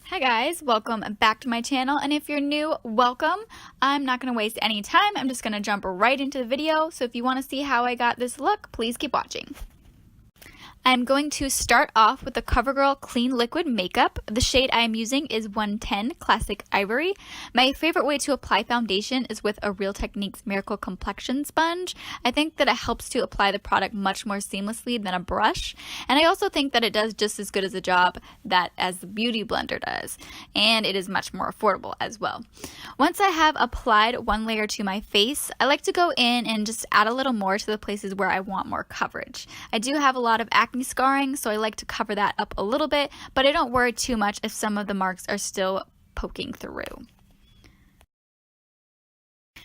Hi guys, welcome back to my channel, and if you're new, welcome. I'm not going to waste any time, I'm just going to jump right into the video, so if you want to see how I got this look, please keep watching. I'm going to start off with the Covergirl Clean Liquid Makeup. The shade I am using is 110 Classic Ivory. My favorite way to apply foundation is with a Real Techniques Miracle Complexion Sponge. I think that it helps to apply the product much more seamlessly than a brush. And I also think that it does just as good as a job as the Beauty Blender does. And it is much more affordable as well. Once I have applied one layer to my face, I like to go in and just add a little more to the places where I want more coverage. I do have a lot of acne scarring, so I like to cover that up a little bit, but I don't worry too much if some of the marks are still poking through.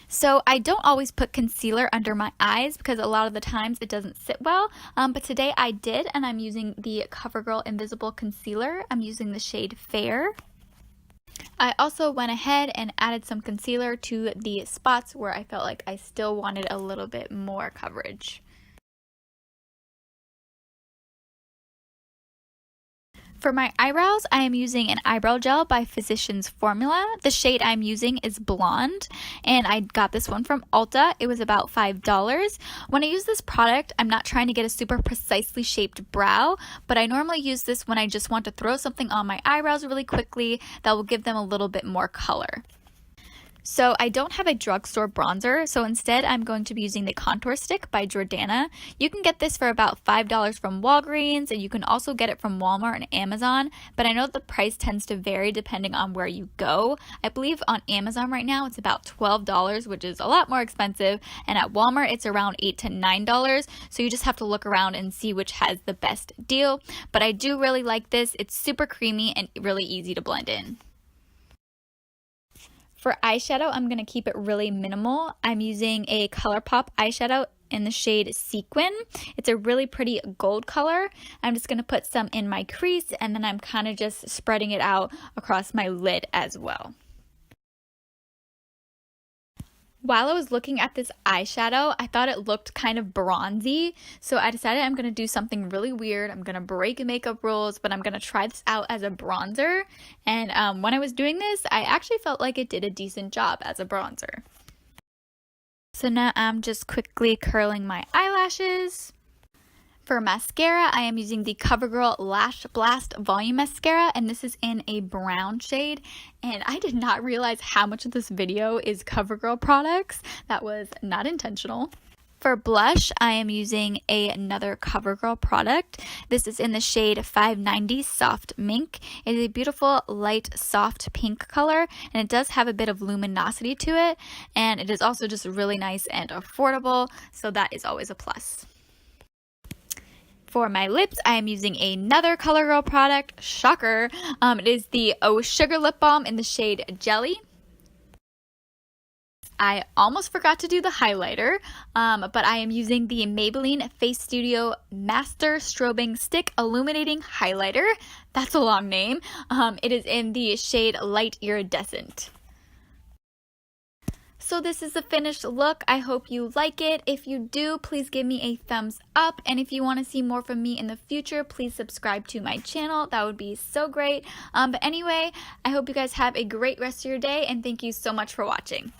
So I don't always put concealer under my eyes because a lot of the times it doesn't sit well, but today I did, and I'm using the Covergirl Invisible Concealer. I'm using the shade Fair. I also went ahead and added some concealer to the spots where I felt like I still wanted a little bit more coverage. For my eyebrows, I am using an eyebrow gel by Physicians Formula. The shade I'm using is Blonde, and I got this one from Ulta. It was about $5. When I use this product, I'm not trying to get a super precisely shaped brow, but I normally use this when I just want to throw something on my eyebrows really quickly that will give them a little bit more color. So I don't have a drugstore bronzer, so instead I'm going to be using the contour stick by Jordana. You can get this for about $5 from Walgreens, and you can also get it from Walmart and Amazon, but I know the price tends to vary depending on where you go. I believe on Amazon right now it's about $12, which is a lot more expensive, and at Walmart it's around $8 to $9, so you just have to look around and see which has the best deal. But I do really like this. It's super creamy and really easy to blend in. For eyeshadow, I'm going to keep it really minimal. I'm using a Colourpop eyeshadow in the shade Sequin. It's a really pretty gold color. I'm just going to put some in my crease, and then I'm kind of just spreading it out across my lid as well. While I was looking at this eyeshadow, I thought it looked kind of bronzy, so I decided I'm going to do something really weird. I'm going to break makeup rules, but I'm going to try this out as a bronzer, and when I was doing this, I actually felt like it did a decent job as a bronzer. So now I'm just quickly curling my eyelashes. For mascara, I am using the Covergirl LashBlast Volume Mascara, and this is in a brown shade, and I did not realize how much of this video is Covergirl products. That was not intentional. For blush, I am using another Covergirl product. This is in the shade 590 Soft Mink. It is a beautiful, light, soft pink color, and it does have a bit of luminosity to it, and it is also just really nice and affordable, so that is always a plus. For my lips, I am using another ColourGirl product, shocker. It is the Oh Sugar Lip Balm in the shade Jelly. I almost forgot to do the highlighter, but I am using the Maybelline FaceStudio Master Strobing Stick Illuminating Highlighter. That's a long name. It is in the shade Light Iridescent. So this is the finished look. I hope you like it. If you do, please give me a thumbs up. And if you want to see more from me in the future, please subscribe to my channel. That would be so great. But anyway, I hope you guys have a great rest of your day, and thank you so much for watching.